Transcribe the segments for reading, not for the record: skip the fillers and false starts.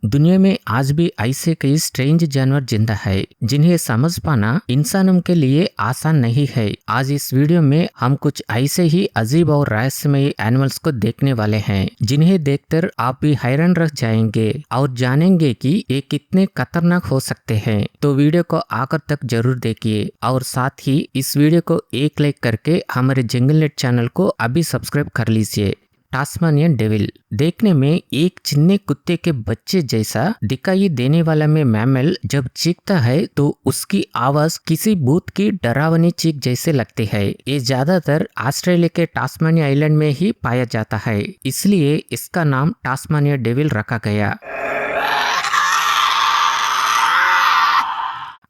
दुनिया में आज भी ऐसे कई स्ट्रेंज जानवर जिंदा है जिन्हें समझ पाना इंसानों के लिए आसान नहीं है। आज इस वीडियो में हम कुछ ऐसे ही अजीब और रहस्यमयी एनिमल्स को देखने वाले हैं जिन्हें देखकर आप भी हैरान रह जाएंगे और जानेंगे कि ये कितने खतरनाक हो सकते हैं। तो वीडियो को आखिर तक जरूर देखिए और साथ ही इस वीडियो को एक लाइक करके हमारे जंगल नेट चैनल को अभी सब्सक्राइब कर लीजिए। टास्मानियन डेविल देखने में एक चिन्ने कुत्ते के बच्चे जैसा दिखाई देने वाला में मैमल जब चीखता है तो उसकी आवाज किसी भूत की डरावनी चीख जैसे लगती है। ये ज्यादातर ऑस्ट्रेलिया के टास्मानिया आइलैंड में ही पाया जाता है, इसलिए इसका नाम टास्मानिया डेविल रखा गया।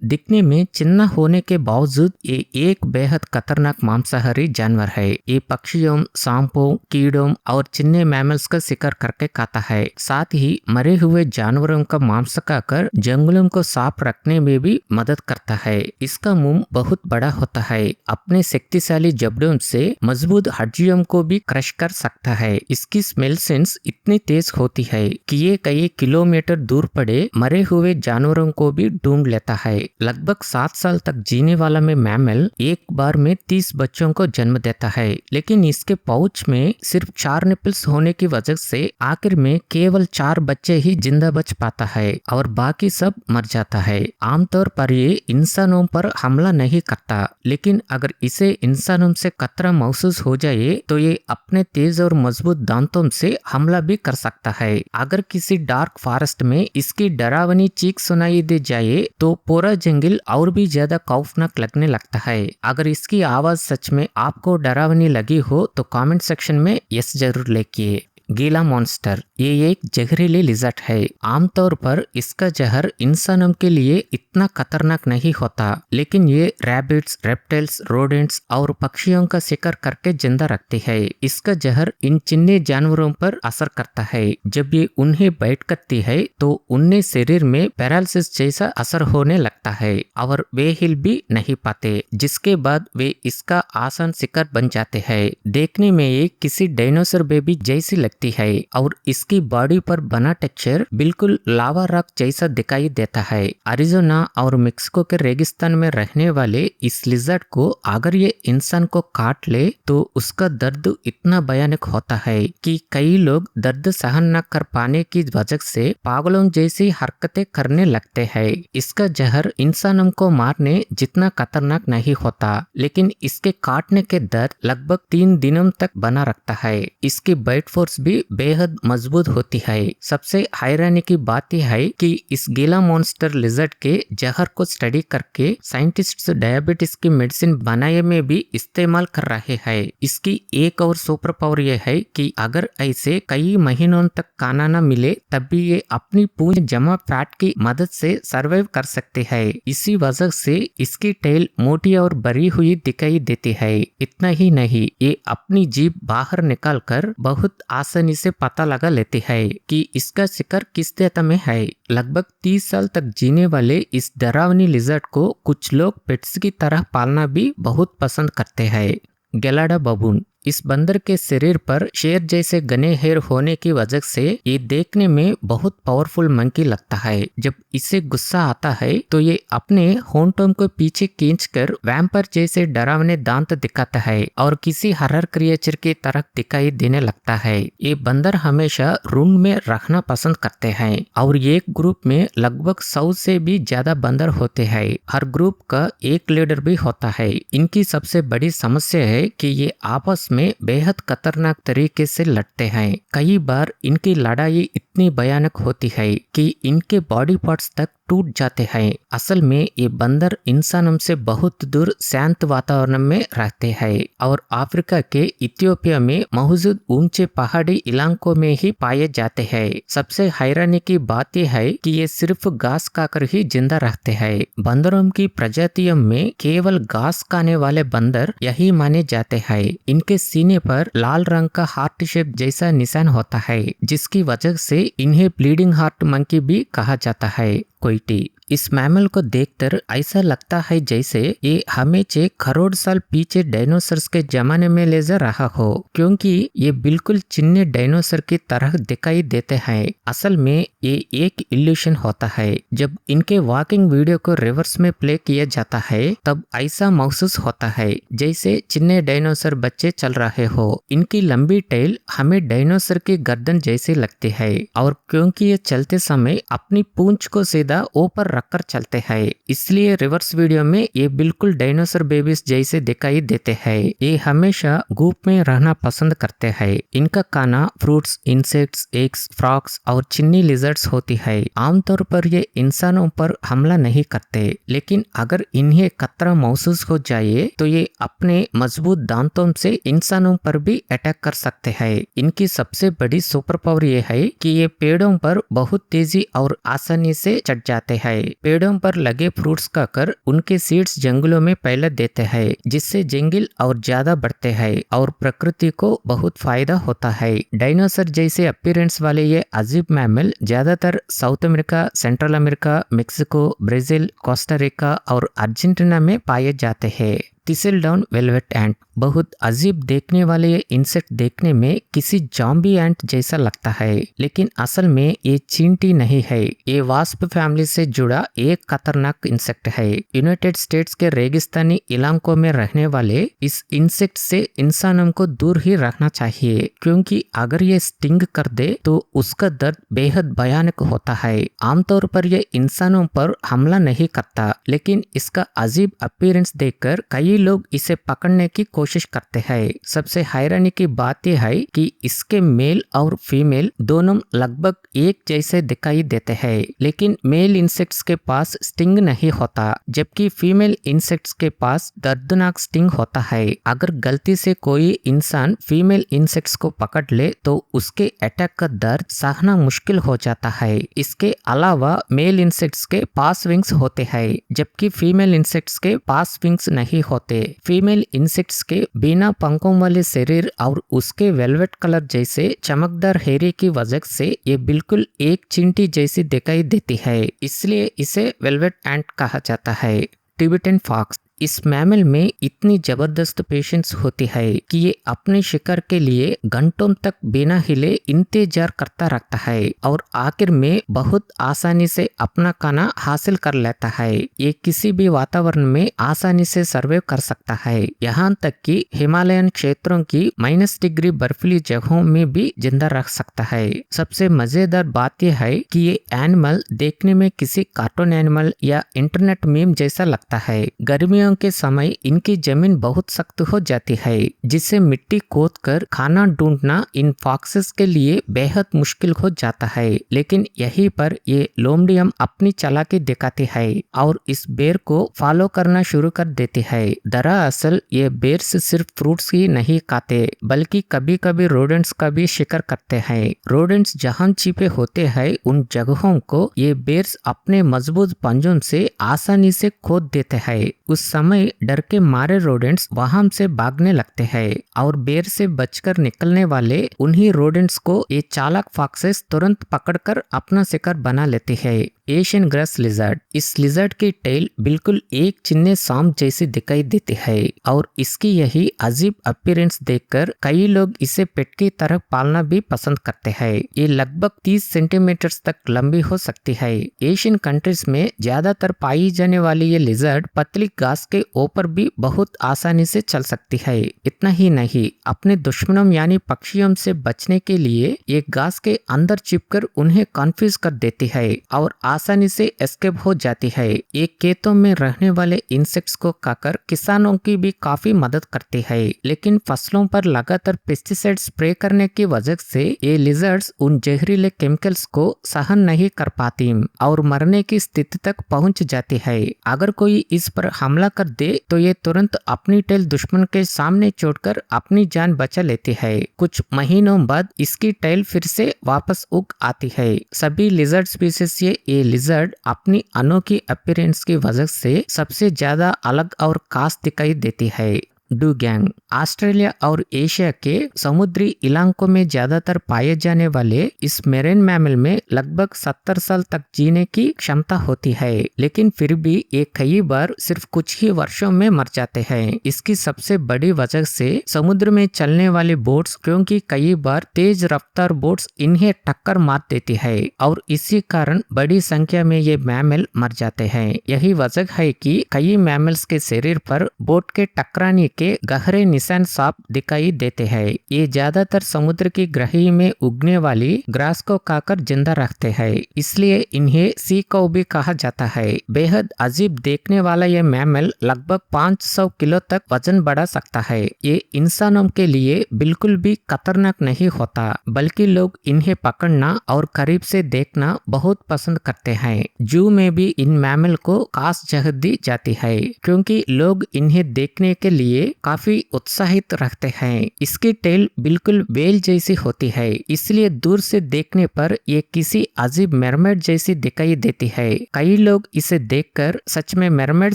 दिखने में चिन्ना होने के बावजूद ये एक बेहद खतरनाक मांसाहारी जानवर है। ये पक्षियों, सांपों, कीड़ों और चिन्ने मैमल्स का शिकार करके खाता है। साथ ही मरे हुए जानवरों का मांस खाकर जंगलों को साफ रखने में भी मदद करता है। इसका मुंह बहुत बड़ा होता है, अपने शक्तिशाली जबड़ों से मजबूत हड्डियों को भी क्रश कर सकता है। इसकी स्मेल सेंस इतनी तेज होती है कि ये कई किलोमीटर दूर पड़े मरे हुए जानवरों को भी ढूंढ लेता है। लगभग 7 साल तक जीने वाला में मैमल एक बार में 30 बच्चों को जन्म देता है, लेकिन इसके पाउच में सिर्फ 4 निपल्स होने की वजह से आखिर में केवल 4 बच्चे ही जिंदा बच पाता है और बाकी सब मर जाता है। आमतौर पर ये इंसानों पर हमला नहीं करता, लेकिन अगर इसे इंसानों से खतरा महसूस हो जाए तो ये अपने तेज और मजबूत दांतों से हमला भी कर सकता है। अगर किसी डार्क फॉरेस्ट में इसकी डरावनी चीख सुनाई दे जाए तो पूरा जंगल और भी ज्यादा खौफनाक लगने लगता है। अगर इसकी आवाज सच में आपको डरावनी लगी हो तो कमेंट सेक्शन में यस जरूर लिखिए। गीला मॉन्स्टर ये एक जहरीली लिजर्ड है। आमतौर पर इसका जहर इंसानों के लिए इतना खतरनाक नहीं होता, लेकिन ये रैबिट्स, रेप्टाइल्स, रोडेंट्स और पक्षियों का शिकार करके जिंदा रखती है। इसका जहर इन चिन्ने जानवरों पर असर करता है। जब ये उन्हें बाइट करती है तो उन्हें शरीर में पैरालिसिस जैसा असर होने लगता है और वे हिल भी नहीं पाते, जिसके बाद वे इसका आसान शिकार बन जाते हैं। देखने में ये किसी डायनासोर बेबी जैसी लगती है और इसकी बॉडी पर बना टेक्सचर बिल्कुल लावा रॉक जैसा दिखाई देता है। अरिज़ोना और मेक्सिको के रेगिस्तान में रहने वाले इस लिजर्ड को अगर ये इंसान को काट ले तो उसका दर्द इतना भयानक होता है कि कई लोग दर्द सहन न कर पाने की वजह से पागलों जैसी हरकतें करने लगते हैं। इसका जहर इंसानों को मारने जितना खतरनाक नहीं होता, लेकिन इसके काटने के दर्द लगभग 3 दिनों तक बना रखता है। इसकी बाइट फोर्स भी बेहद मजबूत होती है। सबसे हैरानी की बात यह है कि इस गीला मॉन्स्टर लिजर्ड के जहर को स्टडी करके साइंटिस्ट्स डायबिटीज की मेडिसिन बनाने में भी इस्तेमाल कर रहे हैं। इसकी एक और सुपर पावर यह है कि अगर ऐसे कई महीनों तक खाना न मिले तब भी ये अपनी पूंछ जमा फैट की मदद से सर्वाइव कर सकते हैं। इसी वजह से इसकी टेल मोटी और भरी हुई दिखाई देती है। इतना ही नहीं, ये अपनी जीभ बाहर निकालकर बहुत आसानी से पता लगा लेती है कि इसका शिकार किस देश में है। लगभग 30 साल तक जीने वाले इस डरावनी लिजर्ड को कुछ लोग पेट्स की तरह पालना भी बहुत पसंद करते हैं। गेलाडा बबून इस बंदर के शरीर पर शेर जैसे घने हेयर होने की वजह से ये देखने में बहुत पावरफुल मंकी लगता है। जब इसे गुस्सा आता है तो ये अपने होंठों को पीछे खींचकर वैम्पर जैसे डरावने दांत दिखाता है और किसी हॉरर क्रिएचर की तरह दिखाई देने लगता है। ये बंदर हमेशा रूम में रखना पसंद करते हैं और एक ग्रुप में लगभग 100 से भी ज्यादा बंदर होते हैं। हर ग्रुप का एक लीडर भी होता है। इनकी सबसे बड़ी समस्या है कि ये आपस में बेहद खतरनाक तरीके से लड़ते हैं। कई बार इनकी लड़ाई इतनी भयानक होती है कि इनके बॉडी पार्ट्स तक टूट जाते हैं। असल में ये बंदर इंसानों से बहुत दूर शांत वातावरण में रहते हैं और अफ्रीका के इथियोपिया में मौजूद ऊंचे पहाड़ी इलाकों में ही पाए जाते हैं। सबसे हैरानी की बात यह है कि ये सिर्फ घास खाकर ही जिंदा रहते हैं। बंदरों की प्रजातियों में केवल घास खाने वाले बंदर यही माने जाते हैं। इनके सीने पर लाल रंग का हार्ट शेप जैसा निशान होता है, जिसकी वजह से इन्हें ब्लीडिंग हार्ट मंकी भी कहा जाता है। कोयटी इस मैमल को देखकर ऐसा लगता है जैसे ये हमें 6 करोड़ साल पीछे डायनासोर्स के जमाने में ले जा रहा हो, क्योंकि ये बिल्कुल चिन्ह डायनासोर की तरह दिखाई देते हैं। असल में ये एक इल्यूशन होता है। जब इनके वॉकिंग वीडियो को रिवर्स में प्ले किया जाता है तब ऐसा महसूस होता है जैसे चिन्ह डायनासोर बच्चे चल रहे हो। इनकी लंबी टेल हमें डायनासोर की गर्दन जैसी लगती है और क्योंकि ये चलते समय अपनी पूंछ को सीधा ऊपर रखकर चलते हैं, इसलिए रिवर्स वीडियो में ये बिल्कुल डायनासोर बेबीज जैसे दिखाई देते हैं। ये हमेशा गुप में रहना पसंद करते हैं। इनका खाना फ्रूट्स, इंसेक्ट्स, एग्स, फ्रॉग्स और चिन्नी लिजर्ड्स होती है। आमतौर पर ये इंसानों पर हमला नहीं करते, लेकिन अगर इन्हें खतरा महसूस हो जाए तो ये अपने मजबूत दांतों से इंसानों पर भी अटैक कर सकते हैं। इनकी सबसे बड़ी सुपर पावर ये है कि ये पेड़ों पर बहुत तेजी और आसानी से चढ़ जाते हैं। पेड़ों पर लगे फ्रूट्स खाकर उनके सीड्स जंगलों में फैला देते हैं, जिससे जंगल और ज्यादा बढ़ते हैं और प्रकृति को बहुत फायदा होता है। डायनासोर जैसे अपीयरेंस वाले ये अजीब मैमल ज्यादातर south America, central America, Mexico, Brazil, Costa Rica और अर्जेंटीना में पाए जाते हैं। थिसलडाउन वेलवेट एंट बहुत अजीब देखने वाले ये इंसेक्ट देखने में किसी जॉम्बी एंट जैसा लगता है, लेकिन असल में ये चींटी नहीं है। ये वास्प फैमिली से जुड़ा एक खतरनाक इंसेक्ट है। यूनाइटेड स्टेट्स के रेगिस्तानी इलाकों में रहने वाले इस इंसेक्ट से इंसानों को दूर ही रखना चाहिए, क्योंकि अगर ये स्टिंग कर दे तो उसका दर्द बेहद भयानक होता है। आमतौर पर ये इंसानों पर हमला नहीं करता, लेकिन इसका अजीब अपीयरेंस देखकर कई लोग इसे पकड़ने की कोशिश करते हैं। सबसे हैरानी की बात यह है कि इसके मेल और फीमेल दोनों लगभग एक जैसे दिखाई देते हैं, लेकिन मेल इंसेक्ट्स के पास स्टिंग नहीं होता, जबकि फीमेल इंसेक्ट्स के पास दर्दनाक स्टिंग होता है। अगर गलती से कोई इंसान फीमेल इंसेक्ट्स को पकड़ ले तो उसके अटैक का दर्द सहना मुश्किल हो जाता है। इसके अलावा मेल इंसेक्ट्स के पास विंग्स होते हैं, जबकि फीमेल इंसेक्ट्स के पास विंग्स नहीं होते। फीमेल इंसेक्ट्स के बिना पंखों वाले शरीर और उसके वेलवेट कलर जैसे चमकदार हेरे की वजह से ये बिल्कुल एक चींटी जैसी दिखाई देती है, इसलिए इसे वेलवेट एंट कहा जाता है। टिबेटन फॉक्स इस मैमल में इतनी जबरदस्त पेशेंस होती है कि ये अपने शिकार के लिए घंटों तक बिना हिले इंतजार करता रहता है और आखिर में बहुत आसानी से अपना खाना हासिल कर लेता है। ये किसी भी वातावरण में आसानी से सर्वाइव कर सकता है, यहाँ तक कि हिमालयन क्षेत्रों की -डिग्री बर्फीली जगहों में भी जिंदा रह सकता है। सबसे मजेदार बात यह है कि ये एनिमल देखने में किसी कार्टून एनिमल या इंटरनेट मीम जैसा लगता है। गर्मियों के समय इनकी जमीन बहुत सख्त हो जाती है, जिससे मिट्टी खोद कर खाना ढूंढना इन फॉक्सेस के लिए बेहद मुश्किल हो जाता है। लेकिन यहीं पर ये लोमडियम अपनी चालाकी दिखाती है और इस बेर को फॉलो करना शुरू कर देती है। दरअसल ये बेर्स सिर्फ फ्रूट्स ही नहीं खाते, बल्कि कभी कभी रोडेंट्स का भी शिकार करते हैं। रोडेंट्स जहां छिपे होते हैं उन जगहों को ये बेर्स अपने मजबूत पंजों से आसानी से खोद देते हैं। उस समय डर के मारे रोडेंट्स वहां से भागने लगते हैं और बेर से बचकर निकलने वाले उन्हीं रोडेंट्स को ये चालाक फॉक्सेस तुरंत पकड़कर अपना शिकार बना लेते हैं। एशियन ग्रास लिजर्ड इस लिजर्ड की टेल बिल्कुल एक चिन्ह सांप जैसी दिखाई देती है और इसकी यही अजीब अपीयरेंस देखकर कई लोग इसे पेट की तरह पालना भी पसंद करते हैं। ये लगभग 30 सेंटीमीटर तक लंबी हो सकती है। एशियन कंट्रीज में ज्यादातर पाई जाने वाली ये लिजर्ड पतली घास के ऊपर भी बहुत आसानी से चल सकती है। इतना ही नहीं, अपने दुश्मनों यानी पक्षियों से बचने के लिए ये घास के अंदर छिपकर उन्हें कंफ्यूज कर देती है और आसानी से एस्केप हो जाती है। ये खेतों में रहने वाले इंसेक्ट्स को खाकर किसानों की भी काफी मदद करती है, लेकिन फसलों पर लगातार पेस्टिसाइड स्प्रे करने की वजह से ये लिजर्ड्स उन जहरीले केमिकल्स को सहन नहीं कर पाती और मरने की स्थिति तक पहुंच जाती है। अगर कोई इस पर हमला कर दे तो ये तुरंत अपनी टेल दुश्मन के सामने छोड़कर अपनी जान बचा लेती है। कुछ महीनों बाद इसकी टेल फिर से वापस उग आती है। सभी लिजर्ड स्पीसीज से ये लिजर्ड अपनी अनोखी अपीयरेंस की वजह से सबसे ज्यादा अलग और खास दिखाई देती है। डुगैंग। ऑस्ट्रेलिया और एशिया के समुद्री इलाकों में ज्यादातर पाए जाने वाले इस मेरीन मैमल में लगभग 70 साल तक जीने की क्षमता होती है, लेकिन फिर भी ये कई बार सिर्फ कुछ ही वर्षों में मर जाते हैं। इसकी सबसे बड़ी वजह से समुद्र में चलने वाली बोट्स, क्योंकि कई बार तेज रफ्तार बोट्स इन्हें टक्कर मार देती है और इसी कारण बड़ी संख्या में ये मैमल मर जाते हैं। यही वजह है कि कई मैमल्स के शरीर पर बोट के टकराने के गहरे निशान साफ दिखाई देते हैं। ये ज्यादातर समुद्र की गहराई में उगने वाली ग्रास को खाकर जिंदा रखते हैं, इसलिए इन्हें सी काऊ भी कहा जाता है। बेहद अजीब देखने वाला ये मैमल लगभग 500 किलो तक वजन बढ़ा सकता है। ये इंसानों के लिए बिल्कुल भी खतरनाक नहीं होता, बल्कि लोग इन्हें पकड़ना और करीब से देखना बहुत पसंद करते हैं। जू में भी इन मैमल को खास जगह दी जाती है, क्योंकि लोग इन्हें देखने के लिए काफी उत्साहित रखते हैं। इसकी टेल बिल्कुल व्हेल जैसी होती है, इसलिए दूर से देखने पर ये किसी अजीब मरमेड जैसी दिखाई देती है। कई लोग इसे देखकर सच में मरमेड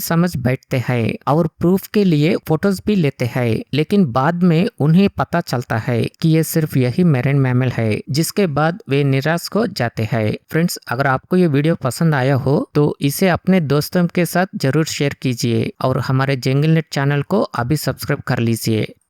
समझ बैठते हैं और प्रूफ के लिए फोटोज भी लेते हैं, लेकिन बाद में उन्हें पता चलता है कि ये सिर्फ यही मेरीन मैमल है, जिसके बाद वे निराश हो जाते हैं। फ्रेंड्स, अगर आपको ये वीडियो पसंद आया हो तो इसे अपने दोस्तों के साथ जरूर शेयर कीजिए और हमारे जंगल नेट चैनल को अभी सब्सक्राइब कर लीजिए।